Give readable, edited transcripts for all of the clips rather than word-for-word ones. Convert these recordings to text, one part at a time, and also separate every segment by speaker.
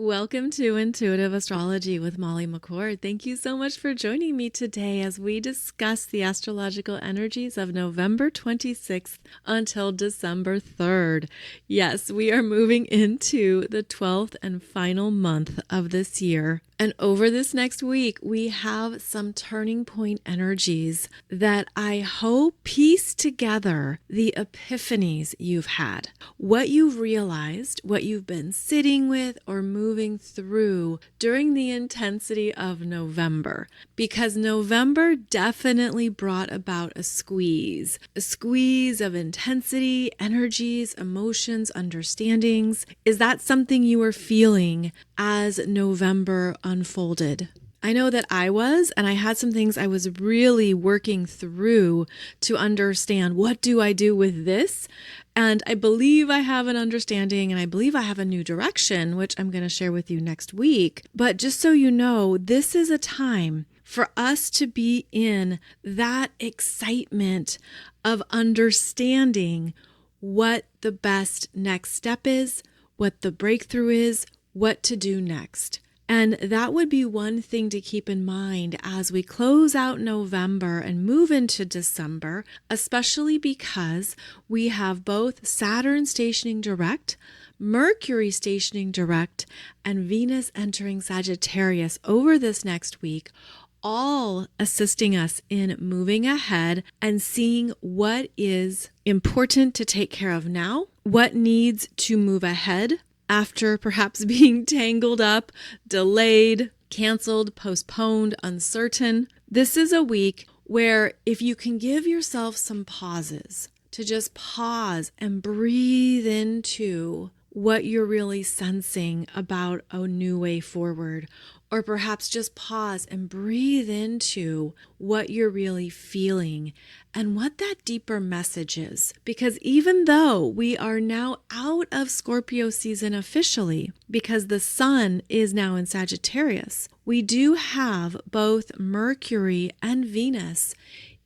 Speaker 1: Welcome to Intuitive Astrology with Molly McCord. Thank you so much for joining me today as we discuss the astrological energies of November 26th until December 3rd. Yes, we are moving into the 12th and final month of this year. And over this next week, we have some turning point energies that I hope piece together the epiphanies you've had, what you've realized, what you've been sitting with or moving through during the intensity of November. Because November definitely brought about a squeeze of intensity, energies, emotions, understandings. Is that something you were feeling as November unfolded? I know that I was, and I had some things I was really working through to understand, what do I do with this? And I believe I have an understanding, and I believe I have a new direction, which I'm going to share with you next week. But just so you know, this is a time for us to be in that excitement of understanding what the best next step is, what the breakthrough is, what to do next. And that would be one thing to keep in mind as we close out November and move into December, especially because we have both Saturn stationing direct, Mercury stationing direct, and Venus entering Sagittarius over this next week, all assisting us in moving ahead and seeing what is important to take care of now, what needs to move ahead after perhaps being tangled up, delayed, canceled, postponed, uncertain. This is a week where if you can give yourself some pauses, to just pause and breathe into what you're really sensing about a new way forward, or perhaps just pause and breathe into what you're really feeling and what that deeper message is. Because even though we are now out of Scorpio season officially, because the sun is now in Sagittarius, we do have both Mercury and Venus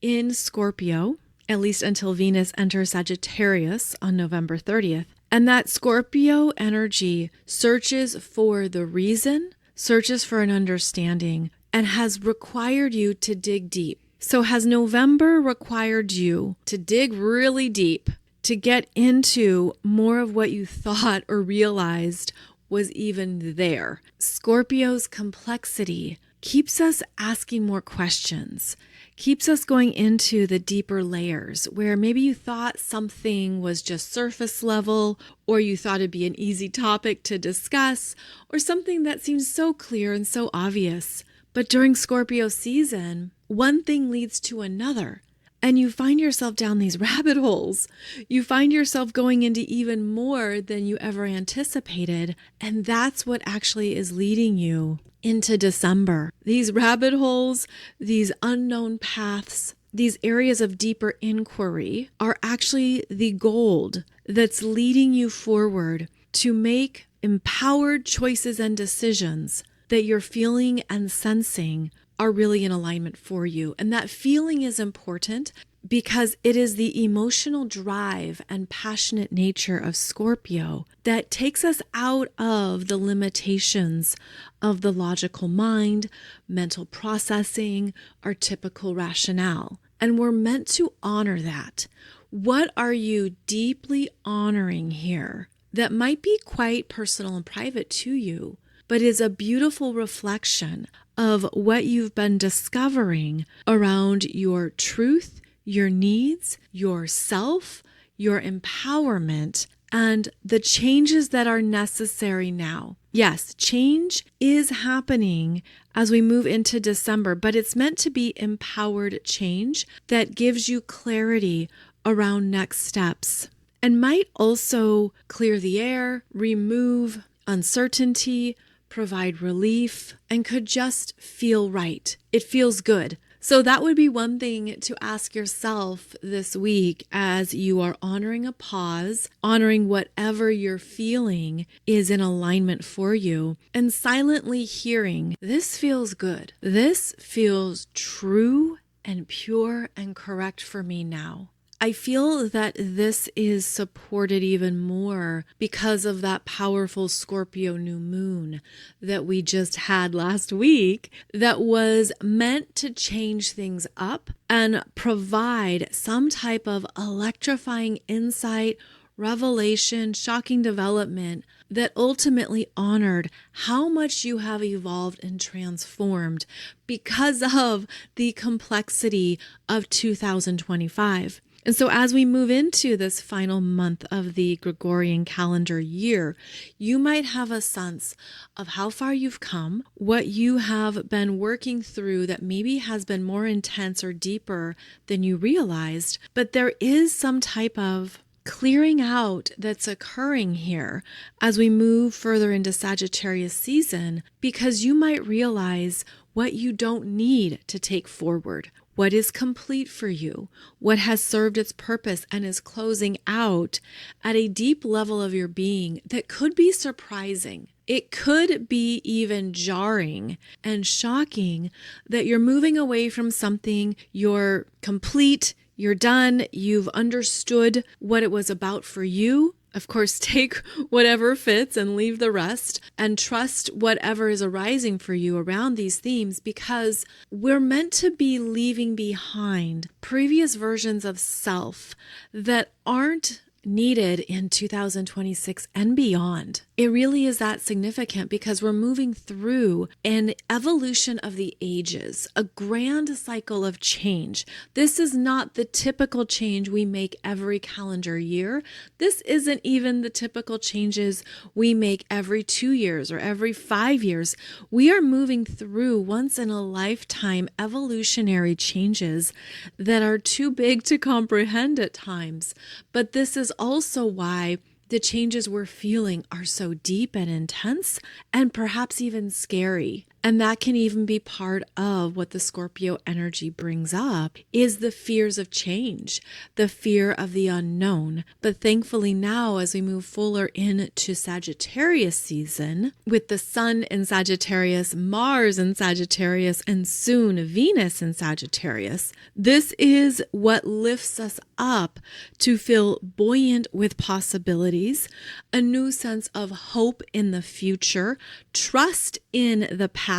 Speaker 1: in Scorpio, at least until Venus enters Sagittarius on November 30th. And that Scorpio energy searches for the reason, searches for an understanding, and has required you to dig deep. So has November required you to dig really deep, to get into more of what you thought or realized was even there? Scorpio's complexity keeps us asking more questions, keeps us going into the deeper layers where maybe you thought something was just surface level, or you thought it'd be an easy topic to discuss, or something that seems so clear and so obvious. But during Scorpio season, one thing leads to another, and you find yourself down these rabbit holes. You find yourself going into even more than you ever anticipated, and that's what actually is leading you into December. These rabbit holes, these unknown paths, these areas of deeper inquiry are actually the gold that's leading you forward to make empowered choices and decisions that you're feeling and sensing are really in alignment for you. And that feeling is important because it is the emotional drive and passionate nature of Scorpio that takes us out of the limitations of the logical mind, mental processing, our typical rationale. And we're meant to honor that. What are you deeply honoring here that might be quite personal and private to you, but is a beautiful reflection of what you've been discovering around your truth, your needs, yourself, your empowerment, and the changes that are necessary now? Yes, change is happening as we move into December, but it's meant to be empowered change that gives you clarity around next steps and might also clear the air, remove uncertainty, provide relief, and could just feel right. It feels good. So that would be one thing to ask yourself this week as you are honoring a pause, honoring whatever you're feeling is in alignment for you, and silently hearing, this feels good. This feels true and pure and correct for me now. I feel that this is supported even more because of that powerful Scorpio new moon that we just had last week that was meant to change things up and provide some type of electrifying insight, revelation, shocking development that ultimately honored how much you have evolved and transformed because of the complexity of 2025. And so as we move into this final month of the Gregorian calendar year, you might have a sense of how far you've come, what you have been working through that maybe has been more intense or deeper than you realized, but there is some type of clearing out that's occurring here as we move further into Sagittarius season, because you might realize what you don't need to take forward, what is complete for you, what has served its purpose and is closing out at a deep level of your being that could be surprising. It could be even jarring and shocking that you're moving away from something, you're complete, you're done, you've understood what it was about for you. Of course, take whatever fits and leave the rest, and trust whatever is arising for you around these themes, because we're meant to be leaving behind previous versions of self that aren't needed in 2026 and beyond. It really is that significant because we're moving through an evolution of the ages, a grand cycle of change. This is not the typical change we make every calendar year. This isn't even the typical changes we make every 2 years or every 5 years. We are moving through once in a lifetime evolutionary changes that are too big to comprehend at times. But this is also why the changes we're feeling are so deep and intense and perhaps even scary. And that can even be part of what the Scorpio energy brings up, is the fears of change, the fear of the unknown. But thankfully now, as we move fuller into Sagittarius season, with the Sun in Sagittarius, Mars in Sagittarius, and soon Venus in Sagittarius, this is what lifts us up to feel buoyant with possibilities, a new sense of hope in the future, trust in the past.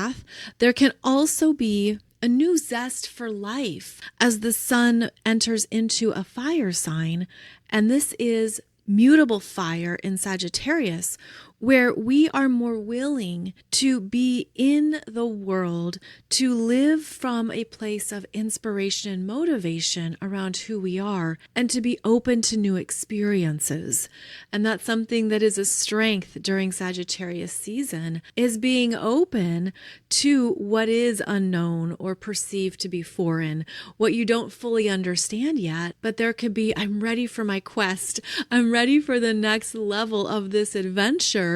Speaker 1: There can also be a new zest for life as the sun enters into a fire sign, and this is mutable fire in Sagittarius, where we are more willing to be in the world, to live from a place of inspiration and motivation around who we are, and to be open to new experiences. And that's something that is a strength during Sagittarius season, is being open to what is unknown or perceived to be foreign, what you don't fully understand yet, but there could be, I'm ready for my quest. I'm ready for the next level of this adventure,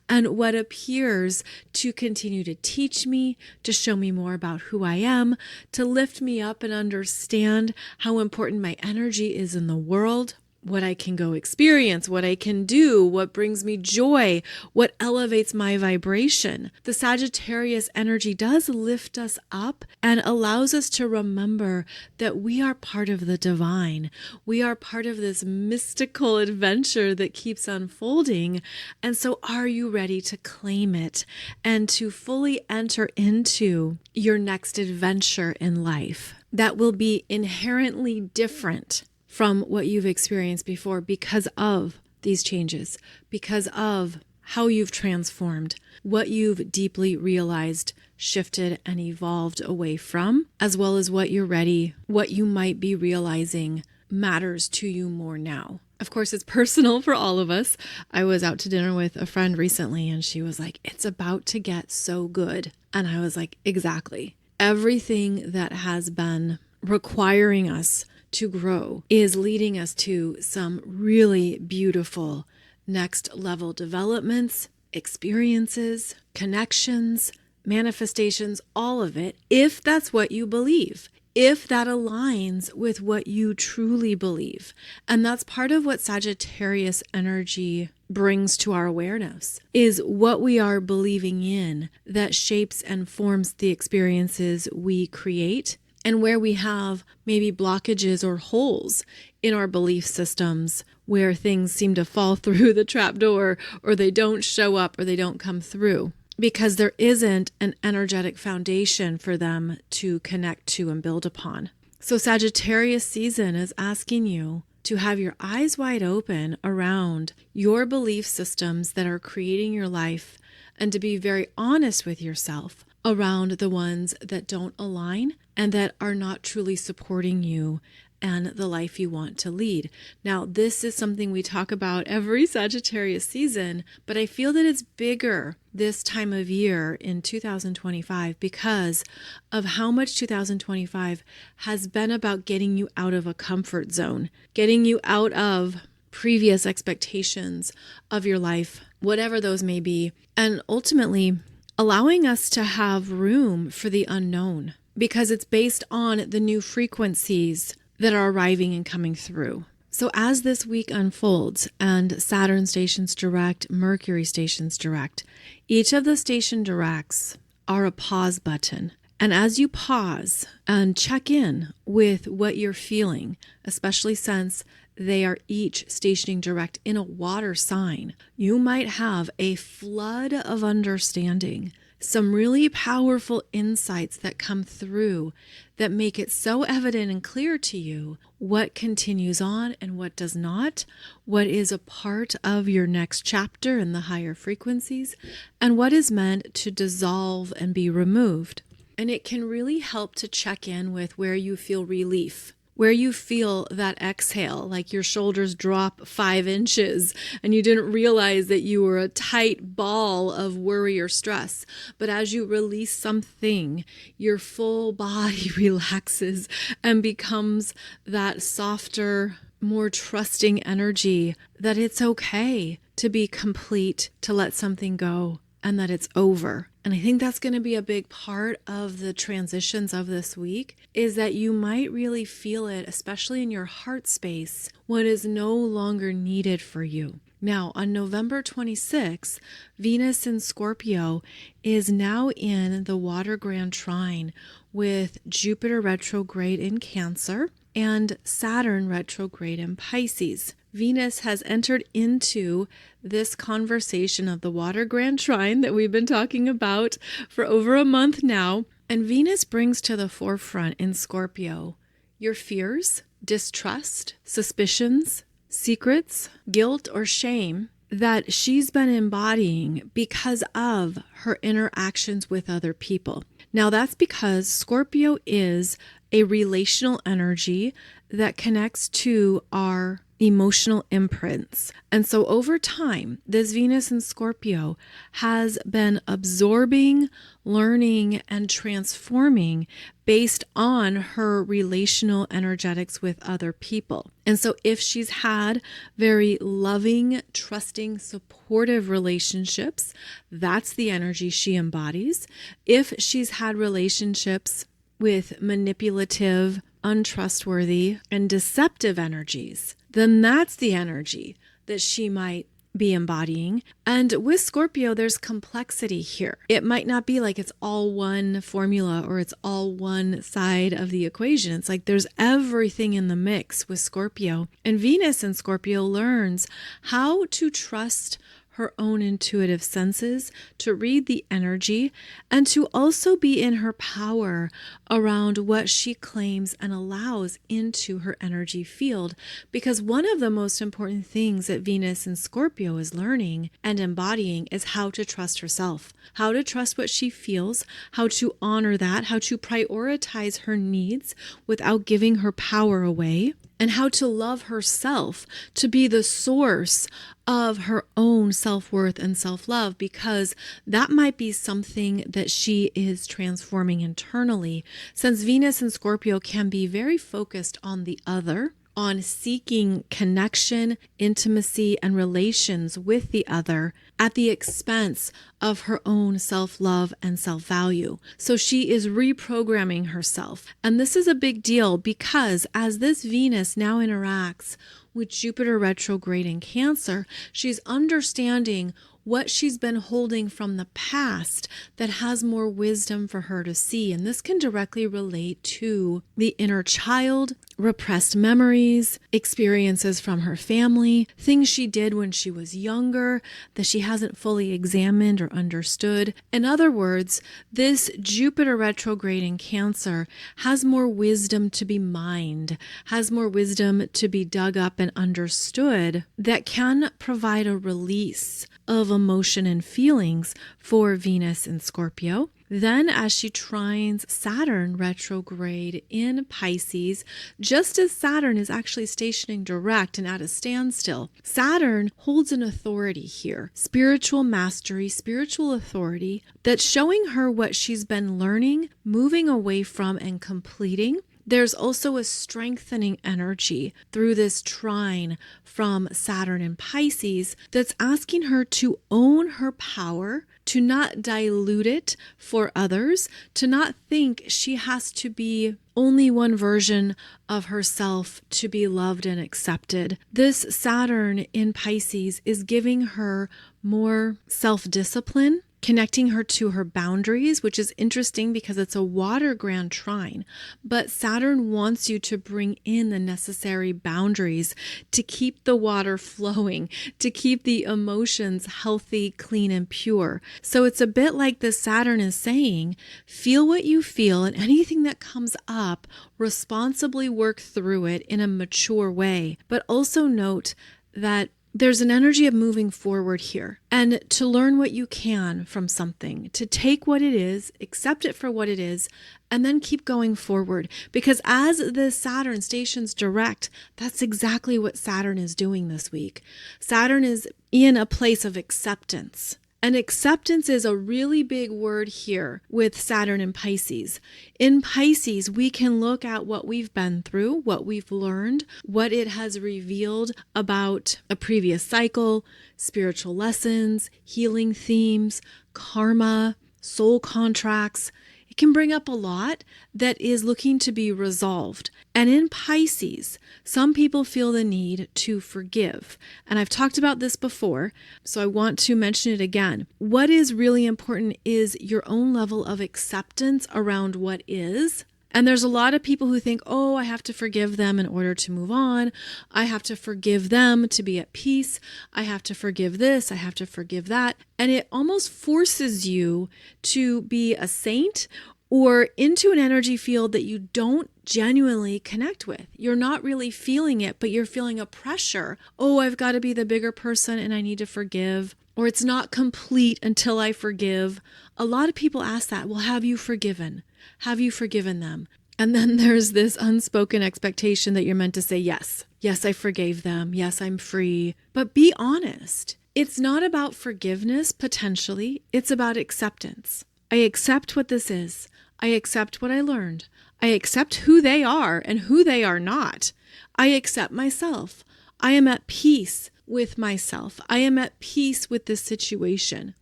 Speaker 1: and what appears to continue to teach me, to show me more about who I am, to lift me up and understand how important my energy is in the world, what I can go experience, what I can do, what brings me joy, what elevates my vibration. The Sagittarius energy does lift us up and allows us to remember that we are part of the divine. We are part of this mystical adventure that keeps unfolding. And so are you ready to claim it and to fully enter into your next adventure in life that will be inherently different from what you've experienced before because of these changes, because of how you've transformed, what you've deeply realized, shifted, and evolved away from, as well as what you're ready, what you might be realizing matters to you more now. Of course, it's personal for all of us. I was out to dinner with a friend recently, and she was like, "It's about to get so good." And I was like, exactly. Everything that has been requiring us to grow is leading us to some really beautiful next level developments, experiences, connections, manifestations, all of it, if that's what you believe, if that aligns with what you truly believe. And that's part of what Sagittarius energy brings to our awareness, is what we are believing in that shapes and forms the experiences we create And where we have maybe blockages or holes in our belief systems, where things seem to fall through the trapdoor, or they don't show up, or they don't come through, because there isn't an energetic foundation for them to connect to and build upon. So Sagittarius season is asking you to have your eyes wide open around your belief systems that are creating your life, and to be very honest with yourself around the ones that don't align and that are not truly supporting you and the life you want to lead. Now, this is something we talk about every Sagittarius season, but I feel that it's bigger this time of year in 2025 because of how much 2025 has been about getting you out of a comfort zone, getting you out of previous expectations of your life, whatever those may be, and ultimately allowing us to have room for the unknown, because it's based on the new frequencies that are arriving and coming through. So as this week unfolds and Saturn stations direct, Mercury stations direct, each of the station directs are a pause button. And as you pause and check in with what you're feeling, especially since they are each stationing direct in a water sign, you might have a flood of understanding, some really powerful insights that come through that make it so evident and clear to you what continues on and what does not, what is a part of your next chapter in the higher frequencies, and what is meant to dissolve and be removed. And it can really help to check in with where you feel relief, where you feel that exhale, like your shoulders drop 5 inches and you didn't realize that you were a tight ball of worry or stress. But as you release something, your full body relaxes and becomes that softer, more trusting energy that it's okay to be complete, to let something go, and that it's over. And I think that's going to be a big part of the transitions of this week, is that you might really feel it, especially in your heart space, what is no longer needed for you. Now, on November 26th, Venus in Scorpio is now in the Water Grand Trine with Jupiter retrograde in Cancer and Saturn retrograde in Pisces. Venus has entered into this conversation of the Water Grand Trine that we've been talking about for over a month now. And Venus brings to the forefront in Scorpio your fears, distrust, suspicions, secrets, guilt, or shame that she's been embodying because of her interactions with other people. Now, that's because Scorpio is a relational energy that connects to our emotional imprints. And so over time, this Venus in Scorpio has been absorbing, learning, and transforming based on her relational energetics with other people. And so if she's had very loving, trusting, supportive relationships, that's the energy she embodies. If she's had relationships with manipulative, untrustworthy, and deceptive energies, then that's the energy that she might be embodying. And with Scorpio, there's complexity here. It might not be like it's all one formula or it's all one side of the equation. It's like there's everything in the mix with Scorpio. And Venus in Scorpio learns how to trust her own intuitive senses, to read the energy, and to also be in her power around what she claims and allows into her energy field. Because one of the most important things that Venus in Scorpio is learning and embodying is how to trust herself, how to trust what she feels, how to honor that, how to prioritize her needs without giving her power away, and how to love herself, to be the source of her own self-worth and self-love, because that might be something that she is transforming internally, since Venus in Scorpio can be very focused on the other, on seeking connection, intimacy, and relations with the other at the expense of her own self-love and self-value. So she is reprogramming herself. And this is a big deal because as this Venus now interacts with Jupiter retrograde in Cancer, she's understanding what she's been holding from the past that has more wisdom for her to see. And this can directly relate to the inner child, repressed memories, experiences from her family, things she did when she was younger that she hasn't fully examined or understood. In other words, this Jupiter retrograde in Cancer has more wisdom to be mined, has more wisdom to be dug up and understood that can provide a release of emotion and feelings for Venus in Scorpio. Then as she trines Saturn retrograde in Pisces, just as Saturn is actually stationing direct and at a standstill, Saturn holds an authority here, spiritual mastery, spiritual authority, that's showing her what she's been learning, moving away from, and completing. There's also a strengthening energy through this trine from Saturn and Pisces that's asking her to own her power, to not dilute it for others, to not think she has to be only one version of herself to be loved and accepted. This Saturn in Pisces is giving her more self-discipline, connecting her to her boundaries, which is interesting because it's a water grand trine. But Saturn wants you to bring in the necessary boundaries to keep the water flowing, to keep the emotions healthy, clean, and pure. So it's a bit like the Saturn is saying, feel what you feel, and anything that comes up, responsibly work through it in a mature way. But also note that there's an energy of moving forward here and to learn what you can from something, to take what it is, accept it for what it is, and then keep going forward. Because as the Saturn stations direct, that's exactly what Saturn is doing this week. Saturn is in a place of acceptance. And acceptance is a really big word here with Saturn and Pisces. In Pisces, we can look at what we've been through, what we've learned, what it has revealed about a previous cycle, spiritual lessons, healing themes, karma, soul contracts. It can bring up a lot that is looking to be resolved. And in Pisces, some people feel the need to forgive. And I've talked about this before, so I want to mention it again. What is really important is your own level of acceptance around what is. And there's a lot of people who think, oh, I have to forgive them in order to move on. I have to forgive them to be at peace. I have to forgive this. I have to forgive that. And it almost forces you to be a saint or into an energy field that you don't genuinely connect with. You're not really feeling it, but you're feeling a pressure. Oh, I've got to be the bigger person and I need to forgive. Or it's not complete until I forgive. A lot of people ask that. Well, have you forgiven? Have you forgiven them? And then there's this unspoken expectation that you're meant to say, yes. Yes, I forgave them. Yes, I'm free. But be honest. It's not about forgiveness, potentially. It's about acceptance. I accept what this is. I accept what I learned. I accept who they are and who they are not. I accept myself. I am at peace with myself. I am at peace with this situation.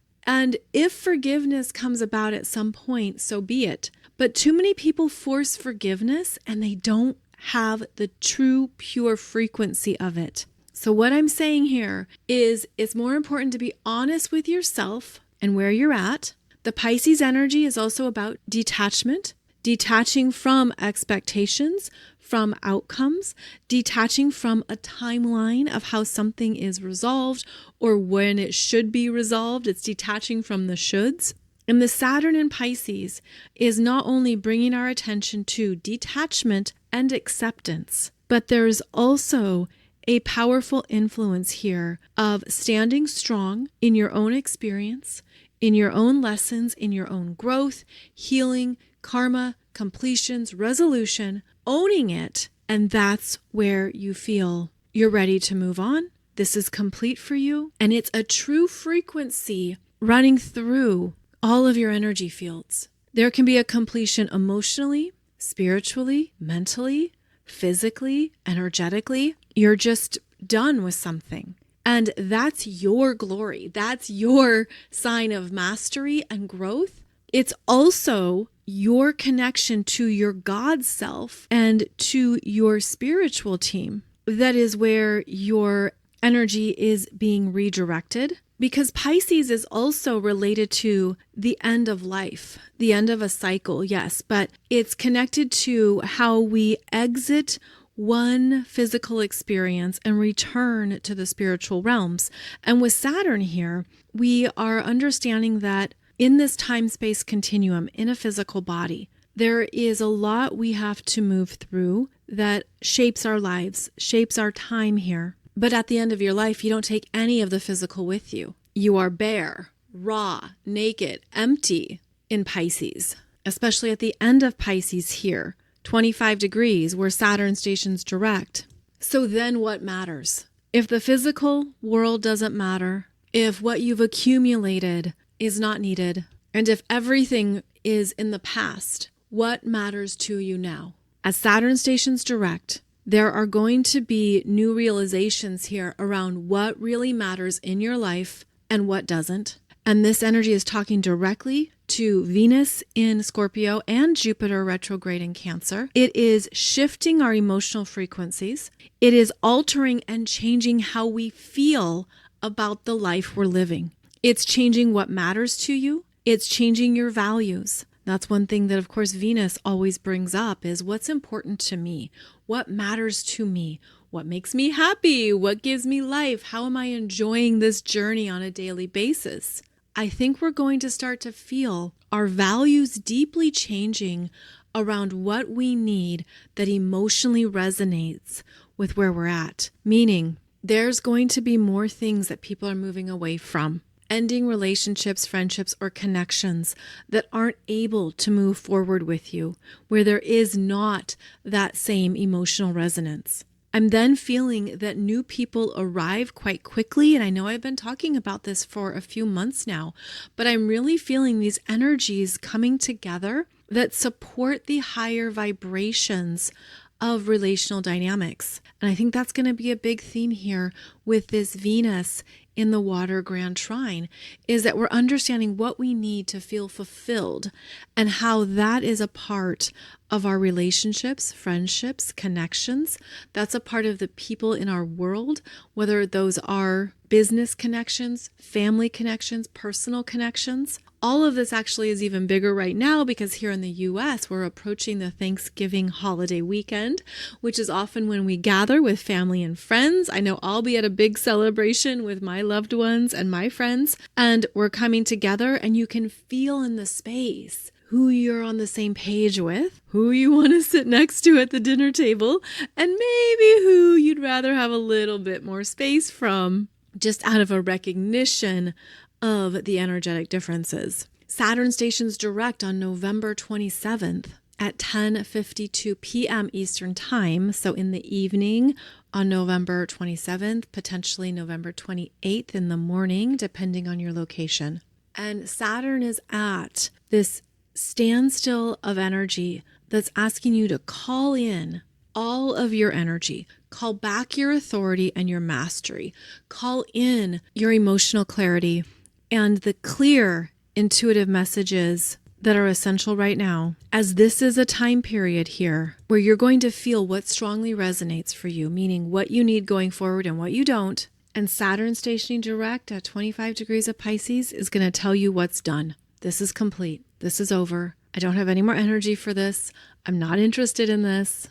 Speaker 1: And if forgiveness comes about at some point, so be it. But too many people force forgiveness and they don't have the true, pure frequency of it. So what I'm saying here is it's more important to be honest with yourself and where you're at. The Pisces energy is also about detachment, detaching from expectations, from outcomes, detaching from a timeline of how something is resolved or when it should be resolved. It's detaching from the shoulds. And the Saturn in Pisces is not only bringing our attention to detachment and acceptance, but there's also a powerful influence here of standing strong in your own experience, in your own lessons, in your own growth, healing, karma, completions, resolution, owning it. And that's where you feel you're ready to move on. This is complete for you. And it's a true frequency running through all of your energy fields. There can be a completion emotionally, spiritually, mentally, physically, energetically. You're just done with something. And that's your glory. That's your sign of mastery and growth. It's also your connection to your God self and to your spiritual team. That is where your energy is being redirected. Because Pisces is also related to the end of life, the end of a cycle, yes, but it's connected to how we exit one physical experience and return to the spiritual realms. And with Saturn here, we are understanding that in this time-space continuum, in a physical body, there is a lot we have to move through that shapes our lives, shapes our time here. But at the end of your life, you don't take any of the physical with you. You are bare, raw, naked, empty in Pisces, especially at the end of Pisces here, 25 degrees where Saturn stations direct. So then what matters? If the physical world doesn't matter, if what you've accumulated is not needed, and if everything is in the past, what matters to you now? As Saturn stations direct, there are going to be new realizations here around what really matters in your life and what doesn't. And this energy is talking directly to Venus in Scorpio and Jupiter retrograde in Cancer. It is shifting our emotional frequencies. It is altering and changing how we feel about the life we're living. It's changing what matters to you. It's changing your values. That's one thing that, of course, Venus always brings up is what's important to me, what matters to me, what makes me happy, what gives me life, how am I enjoying this journey on a daily basis? I think we're going to start to feel our values deeply changing around what we need that emotionally resonates with where we're at. Meaning, there's going to be more things that people are moving away from. Ending relationships, friendships, or connections that aren't able to move forward with you, where there is not that same emotional resonance. I'm then feeling that new people arrive quite quickly, and I know I've been talking about this for a few months now, but I'm really feeling these energies coming together that support the higher vibrations of relational dynamics. And I think that's going to be a big theme here with this Venus in the water grand trine, is that we're understanding what we need to feel fulfilled and how that is a part of our relationships, friendships, connections. That's a part of the people in our world, whether those are business connections, family connections, personal connections. All of this actually is even bigger right now because here in the US, we're approaching the Thanksgiving holiday weekend, which is often when we gather with family and friends. I know I'll be at a big celebration with my loved ones and my friends, and we're coming together, and you can feel in the space who you're on the same page with, who you want to sit next to at the dinner table, and maybe who you'd rather have a little bit more space from, just out of a recognition of the energetic differences. Saturn stations direct on November 27th at 10:52 p.m. Eastern Time, so in the evening on November 27th, potentially November 28th in the morning, depending on your location. And Saturn is at this standstill of energy that's asking you to call in all of your energy. Call back your authority and your mastery. Call in your emotional clarity and the clear, intuitive messages that are essential right now, as this is a time period here where you're going to feel what strongly resonates for you, meaning what you need going forward and what you don't. And Saturn stationing direct at 25 degrees of Pisces is going to tell you what's done. This is complete. This is over. I don't have any more energy for this. I'm not interested in this.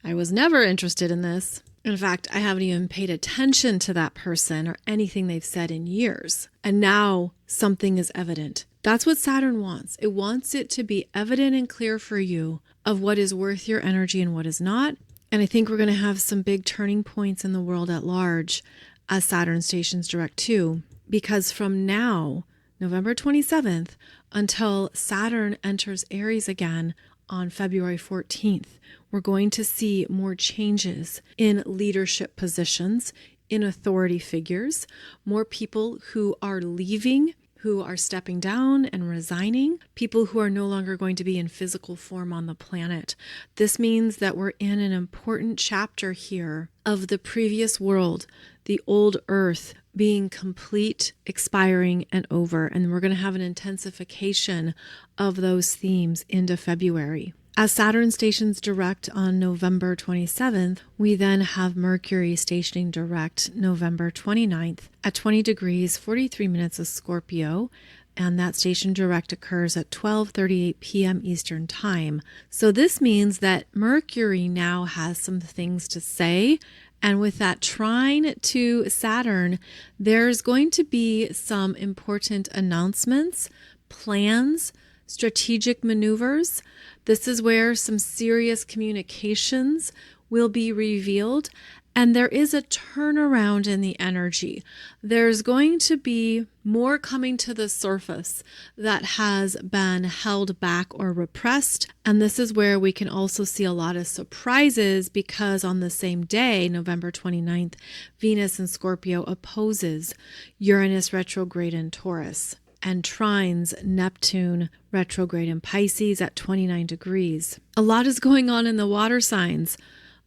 Speaker 1: I was never interested in this. In fact, I haven't even paid attention to that person or anything they've said in years. And now something is evident. That's what Saturn wants. It wants it to be evident and clear for you of what is worth your energy and what is not. And I think we're going to have some big turning points in the world at large as Saturn stations direct too. Because from now, November 27th, until Saturn enters Aries again on February 14th, we're going to see more changes in leadership positions, in authority figures, more people who are leaving, who are stepping down and resigning, people who are no longer going to be in physical form on the planet. This means that we're in an important chapter here of the previous world, the old Earth being complete, expiring, and over. And we're going to have an intensification of those themes into February. As Saturn stations direct on November 27th, we then have Mercury stationing direct November 29th at 20 degrees 43 minutes of Scorpio, and that station direct occurs at 12:38 p.m. Eastern Time. So this means that Mercury now has some things to say, and with that trine to Saturn, there's going to be some important announcements, plans, strategic maneuvers. This is where some serious communications will be revealed, and there is a turnaround in the energy. There's going to be more coming to the surface that has been held back or repressed, and this is where we can also see a lot of surprises, because on the same day, November 29th, Venus in Scorpio opposes Uranus retrograde in Taurus and trines Neptune retrograde in Pisces at 29 degrees. A lot is going on in the water signs.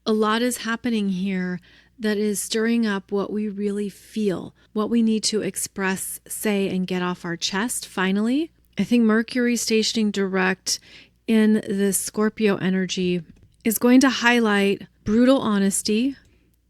Speaker 1: A lot is happening here that is stirring up what we really feel, what we need to express, say, and get off our chest finally. I think Mercury stationing direct in this Scorpio energy is going to highlight brutal honesty,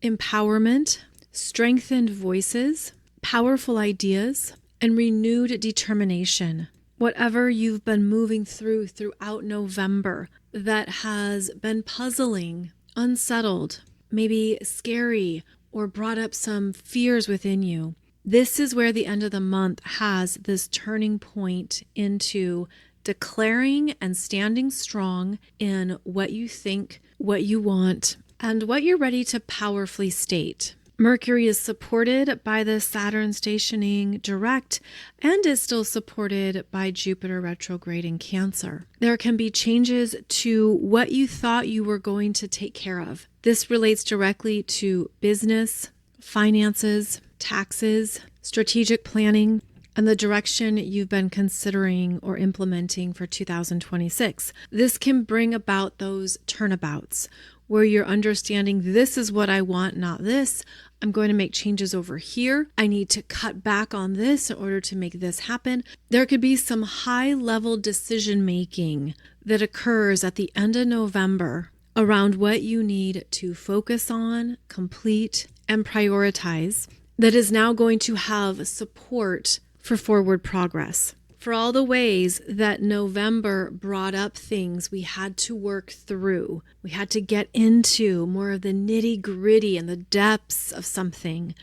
Speaker 1: empowerment, strengthened voices, powerful ideas, and renewed determination. Whatever you've been moving throughout November that has been puzzling, unsettled, maybe scary, or brought up some fears within you, this is where the end of the month has this turning point into declaring and standing strong in what you think, what you want, and what you're ready to powerfully state. Mercury is supported by the Saturn stationing direct and is still supported by Jupiter retrograde in Cancer. There can be changes to what you thought you were going to take care of. This relates directly to business, finances, taxes, strategic planning, and the direction you've been considering or implementing for 2026. This can bring about those turnabouts where you're understanding, this is what I want, not this. I'm going to make changes over here. I need to cut back on this in order to make this happen. There could be some high-level decision making that occurs at the end of November around what you need to focus on, complete, and prioritize that is now going to have support for forward progress. For all the ways that November brought up things we had to work through, we had to get into more of the nitty-gritty and the depths of something.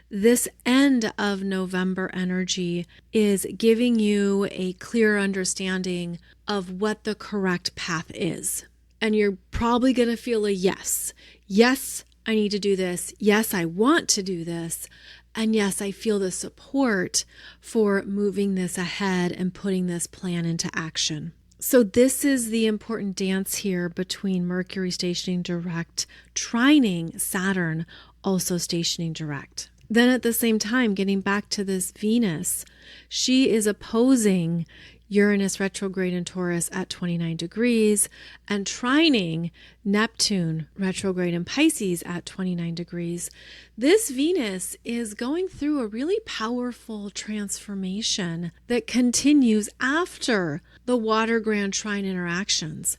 Speaker 1: This end of November energy is giving you a clear understanding of what the correct path is. And you're probably going to feel a yes. Yes, I need to do this. Yes, I want to do this. And yes, I feel the support for moving this ahead and putting this plan into action. So this is the important dance here between Mercury stationing direct, trining Saturn also stationing direct. Then at the same time, getting back to this Venus, she is opposing Uranus retrograde in Taurus at 29 degrees and trining Neptune retrograde in Pisces at 29 degrees. This Venus is going through a really powerful transformation that continues after the water grand trine interactions.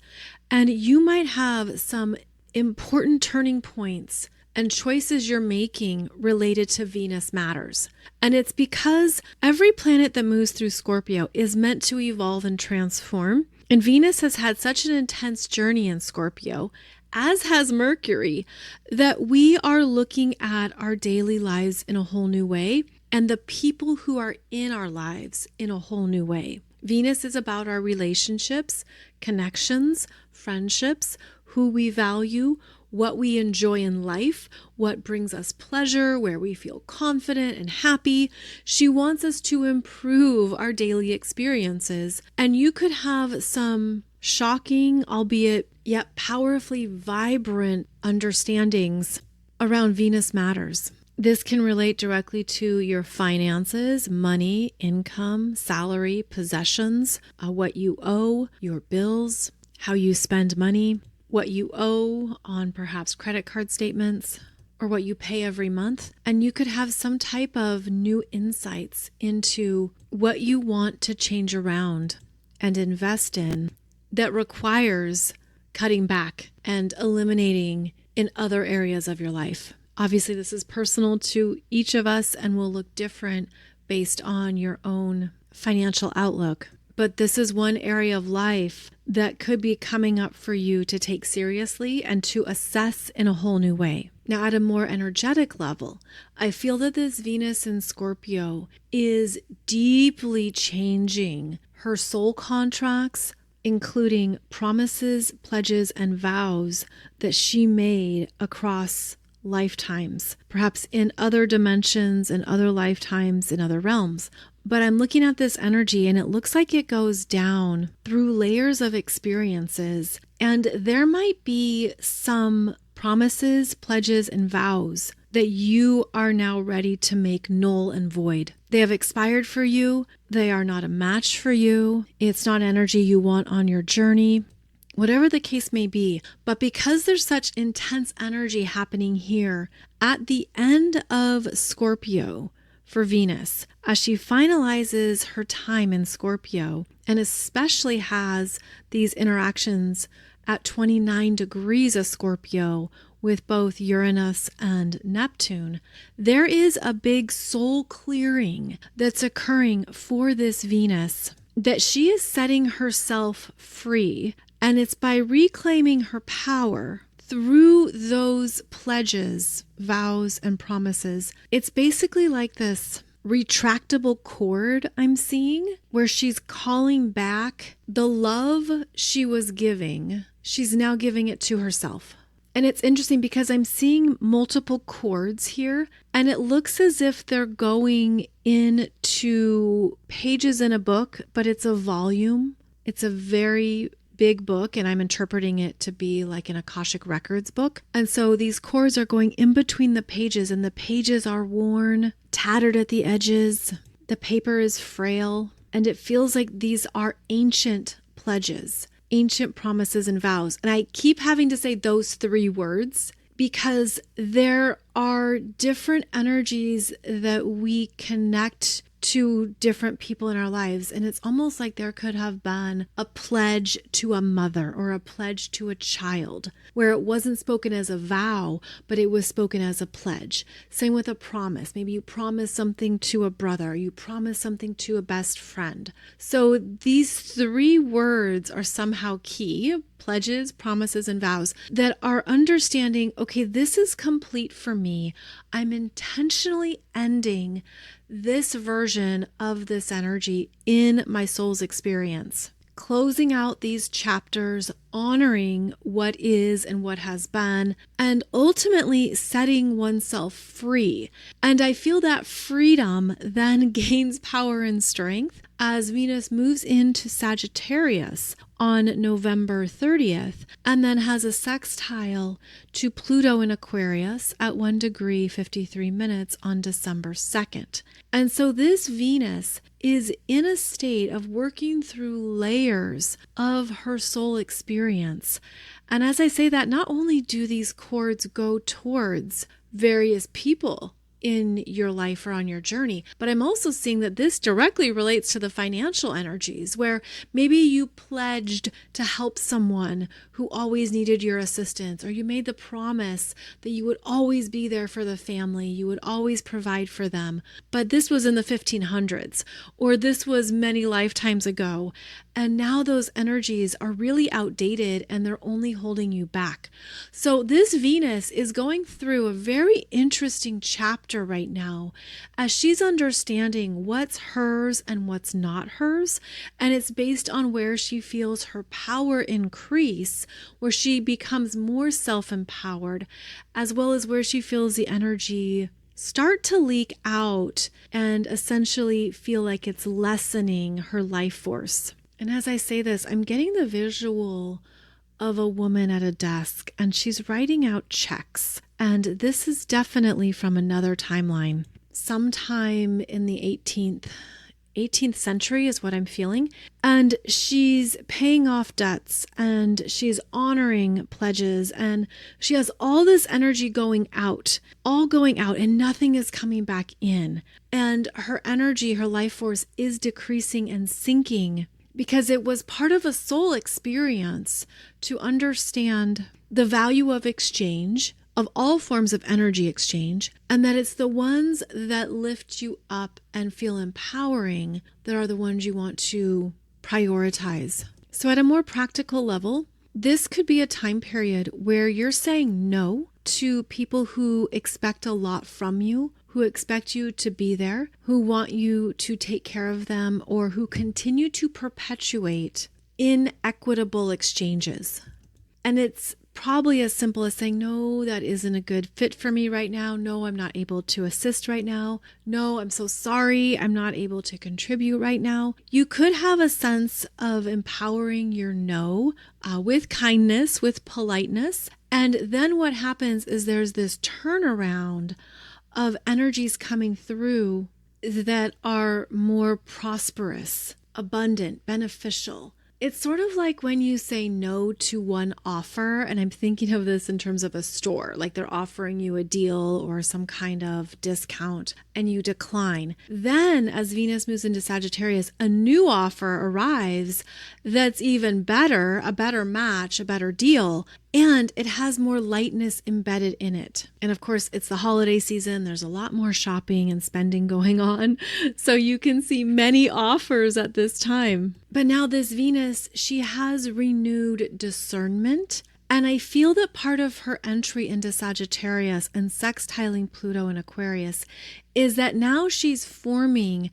Speaker 1: And you might have some important turning points and choices you're making related to Venus matters. And it's because every planet that moves through Scorpio is meant to evolve and transform. And Venus has had such an intense journey in Scorpio, as has Mercury, that we are looking at our daily lives in a whole new way and the people who are in our lives in a whole new way. Venus is about our relationships, connections, friendships, who we value, what we enjoy in life, what brings us pleasure, where we feel confident and happy. She wants us to improve our daily experiences. And you could have some shocking, albeit yet powerfully vibrant understandings around Venus matters. This can relate directly to your finances, money, income, salary, possessions, what you owe, your bills, how you spend money, what you owe on perhaps credit card statements, or what you pay every month. And you could have some type of new insights into what you want to change around and invest in that requires cutting back and eliminating in other areas of your life. Obviously, this is personal to each of us and will look different based on your own financial outlook. But this is one area of life that could be coming up for you to take seriously and to assess in a whole new way. Now, at a more energetic level, I feel that this Venus in Scorpio is deeply changing her soul contracts, including promises, pledges, and vows that she made across lifetimes, perhaps in other dimensions, in other lifetimes, in other realms. But I'm looking at this energy and it looks like it goes down through layers of experiences. And there might be some promises, pledges, and vows that you are now ready to make null and void. They have expired for you. They are not a match for you. It's not energy you want on your journey, whatever the case may be. But because there's such intense energy happening here at the end of Scorpio for Venus, as she finalizes her time in Scorpio, and especially has these interactions at 29 degrees of Scorpio with both Uranus and Neptune, there is a big soul clearing that's occurring for this Venus, that she is setting herself free. And it's by reclaiming her power through those pledges, vows, and promises. It's basically like this retractable cord I'm seeing, where she's calling back the love she was giving. She's now giving it to herself. And it's interesting because I'm seeing multiple cords here, and it looks as if they're going into pages in a book, but it's a volume. It's a very big book, and I'm interpreting it to be like an Akashic Records book. And so these cords are going in between the pages, and the pages are worn, tattered at the edges. The paper is frail, and it feels like these are ancient pledges, ancient promises and vows. And I keep having to say those three words because there are different energies that we connect to different people in our lives. And it's almost like there could have been a pledge to a mother or a pledge to a child where it wasn't spoken as a vow, but it was spoken as a pledge. Same with a promise. Maybe you promise something to a brother, you promise something to a best friend. So these three words are somehow key: pledges, promises, and vows, that are understanding, okay, this is complete for me. I'm intentionally ending this version of this energy in my soul's experience. Closing out these chapters, honoring what is and what has been, and ultimately setting oneself free. And I feel that freedom then gains power and strength as Venus moves into Sagittarius on November 30th, and then has a sextile to Pluto in Aquarius at 1 degree 53 minutes on December 2nd. And so this Venus is in a state of working through layers of her soul experience. And as I say that, not only do these cords go towards various people in your life or on your journey, but I'm also seeing that this directly relates to the financial energies, where maybe you pledged to help someone who always needed your assistance, or you made the promise that you would always be there for the family, you would always provide for them. But this was in the 1500s, or this was many lifetimes ago, and now those energies are really outdated and they're only holding you back. So this Venus is going through a very interesting chapter right now as she's understanding what's hers and what's not hers. And it's based on where she feels her power increase, where she becomes more self-empowered, as well as where she feels the energy start to leak out and essentially feel like it's lessening her life force. And as I say this, I'm getting the visual of a woman at a desk, and she's writing out checks. And this is definitely from another timeline. Sometime in the 18th century is what I'm feeling. And she's paying off debts, and she's honoring pledges, and she has all this energy going out, and nothing is coming back in. And her energy, her life force is decreasing and sinking because it was part of a soul experience to understand the value of exchange, of all forms of energy exchange, and that it's the ones that lift you up and feel empowering that are the ones you want to prioritize. So at a more practical level, this could be a time period where you're saying no to people who expect a lot from you, who expect you to be there, who want you to take care of them, or who continue to perpetuate inequitable exchanges. And it's probably as simple as saying, no, that isn't a good fit for me right now. No, I'm not able to assist right now. No, I'm so sorry. I'm not able to contribute right now. You could have a sense of empowering your no with kindness, with politeness. And then what happens is there's this turnaround of energies coming through that are more prosperous, abundant, beneficial. It's sort of like when you say no to one offer, and I'm thinking of this in terms of a store, like they're offering you a deal or some kind of discount and you decline. Then as Venus moves into Sagittarius, a new offer arrives that's even better, a better match, a better deal, and it has more lightness embedded in it. And of course, it's the holiday season. There's a lot more shopping and spending going on. So you can see many offers at this time. But now this Venus, she has renewed discernment. And I feel that part of her entry into Sagittarius and sextiling Pluto in Aquarius is that now she's forming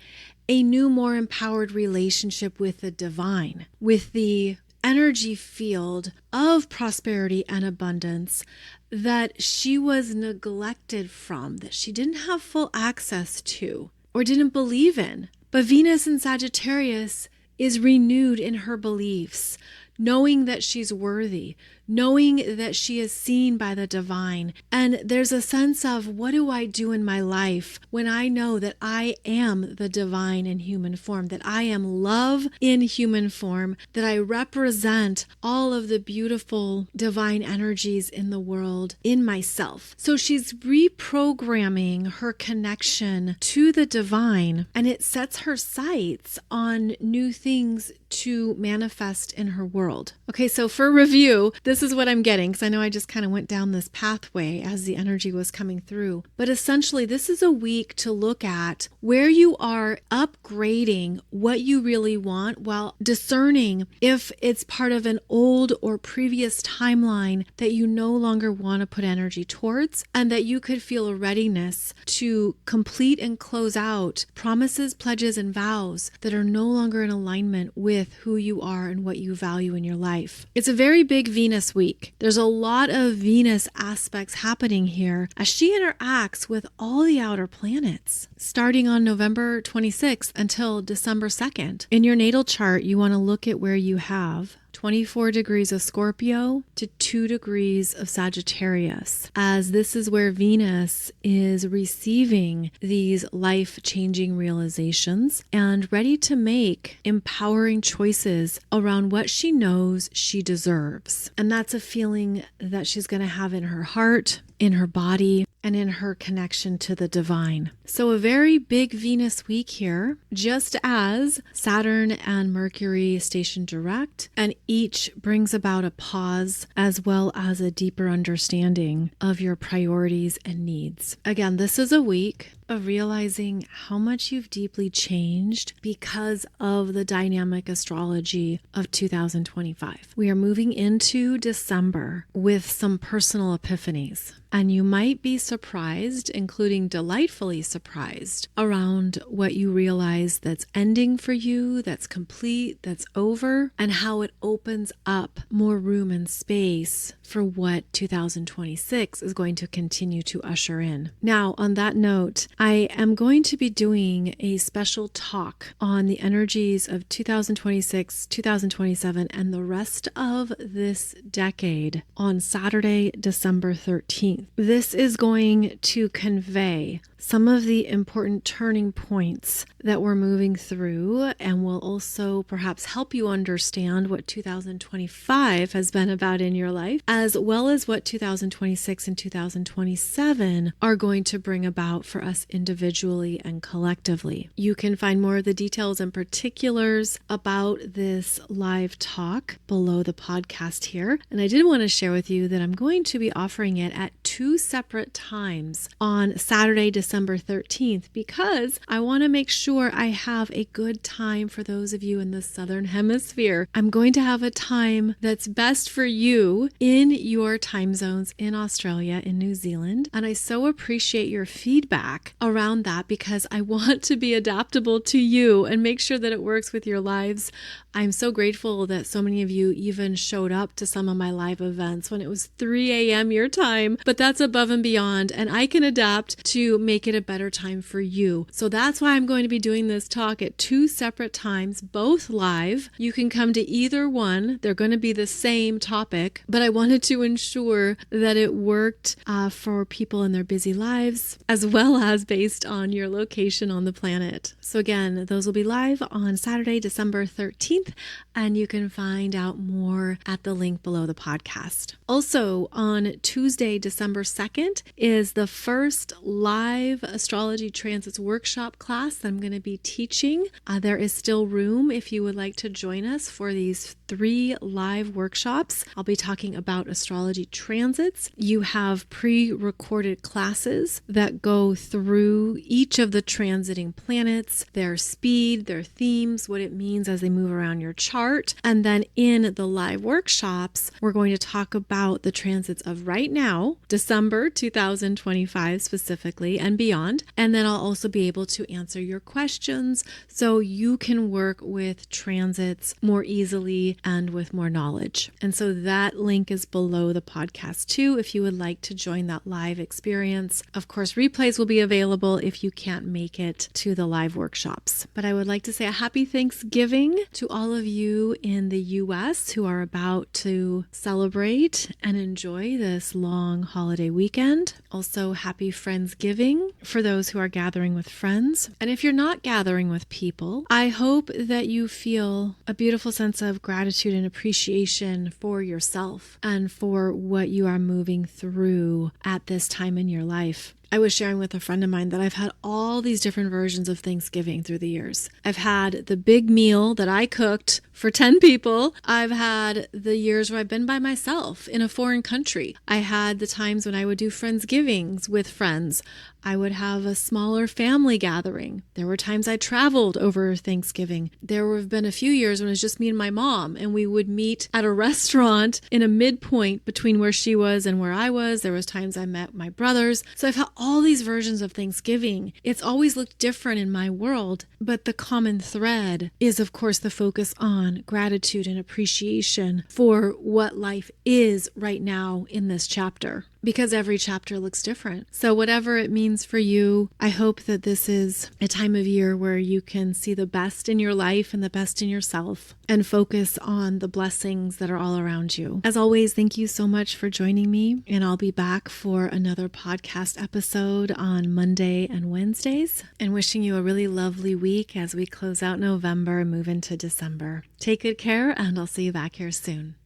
Speaker 1: a new, more empowered relationship with the divine, with the energy field of prosperity and abundance that she was neglected from, that she didn't have full access to or didn't believe in. But Venus in Sagittarius is renewed in her beliefs, knowing that she's worthy, knowing that she is seen by the divine. And there's a sense of, what do I do in my life when I know that I am the divine in human form, that I am love in human form, that I represent all of the beautiful divine energies in the world in myself. So she's reprogramming her connection to the divine, and it sets her sights on new things to manifest in her world. Okay, so for review, this is what I'm getting, because I know I just kind of went down this pathway as the energy was coming through. But essentially, this is a week to look at where you are upgrading what you really want while discerning if it's part of an old or previous timeline that you no longer want to put energy towards, and that you could feel a readiness to complete and close out promises, pledges, and vows that are no longer in alignment with who you are and what you value in your life. It's a very big Venus week. There's a lot of Venus aspects happening here as she interacts with all the outer planets, starting on November 26th until December 2nd. In your natal chart, you want to look at where you have 24 degrees of Scorpio to 2 degrees of Sagittarius, as this is where Venus is receiving these life-changing realizations and ready to make empowering choices around what she knows she deserves. And that's a feeling that she's going to have in her heart, in her body, and in her connection to the divine. So a very big Venus week here, just as Saturn and Mercury station direct, and each brings about a pause as well as a deeper understanding of your priorities and needs. Again, this is a week of realizing how much you've deeply changed because of the dynamic astrology of 2025. We are moving into December with some personal epiphanies, and you might be surprised, including delightfully surprised, around what you realize that's ending for you, that's complete, that's over, and how it opens up more room and space for what 2026 is going to continue to usher in. Now, on that note, I am going to be doing a special talk on the energies of 2026, 2027, and the rest of this decade on Saturday, December 13th. This is going to convey some of the important turning points that we're moving through, and will also perhaps help you understand what 2025 has been about in your life, as well as what 2026 and 2027 are going to bring about for us individually and collectively. You can find more of the details and particulars about this live talk below the podcast here. And I did want to share with you that I'm going to be offering it at 2 separate times on Saturday, December 13th, because I want to make sure I have a good time for those of you in the Southern Hemisphere. I'm going to have a time that's best for you in your time zones in Australia, in New Zealand. And I so appreciate your feedback around that, because I want to be adaptable to you and make sure that it works with your lives. I'm so grateful that so many of you even showed up to some of my live events when it was 3 a.m. your time, but that's above and beyond, and I can adapt to make it a better time for you. So that's why I'm going to be doing this talk at 2 separate times, both live. You can come to either one. They're going to be the same topic, but I wanted to ensure that it worked for people in their busy lives, as well as based on your location on the planet. So again, those will be live on Saturday, December 13th, and you can find out more at the link below the podcast. Also, on Tuesday, December 2nd, is the first live astrology transits workshop class that I'm going to be teaching. There is still room if you would like to join us for these 3 live workshops. I'll be talking about astrology transits. You have pre-recorded classes that go through each of the transiting planets, their speed, their themes, what it means as they move around your chart. And then in the live workshops, we're going to talk about the transits of right now, December 2025 specifically, and beyond. And then I'll also be able to answer your questions so you can work with transits more easily and with more knowledge. And so that link is below the podcast too, if you would like to join that live experience. Of course, replays will be available if you can't make it to the live workshops. But I would like to say a happy Thanksgiving to all of you in the US who are about to celebrate and enjoy this long holiday weekend. Also, happy Friendsgiving for those who are gathering with friends. And if you're not gathering with people, I hope that you feel a beautiful sense of gratitude and appreciation for yourself and for what you are moving through at this time in your life. I was sharing with a friend of mine that I've had all these different versions of Thanksgiving through the years. I've had the big meal that I cooked for 10 people. I've had the years where I've been by myself in a foreign country. I had the times when I would do Friendsgivings with friends. I would have a smaller family gathering. There were times I traveled over Thanksgiving. There have been a few years when it was just me and my mom, and we would meet at a restaurant in a midpoint between where she was and where I was. There was times I met my brothers. So I've had all these versions of Thanksgiving. It's always looked different in my world, but the common thread is, of course, the focus on gratitude and appreciation for what life is right now in this chapter, because every chapter looks different. So whatever it means for you, I hope that this is a time of year where you can see the best in your life and the best in yourself and focus on the blessings that are all around you. As always, thank you so much for joining me, and I'll be back for another podcast episode on Monday and Wednesdays, and wishing you a really lovely week as we close out November and move into December. Take good care, and I'll see you back here soon.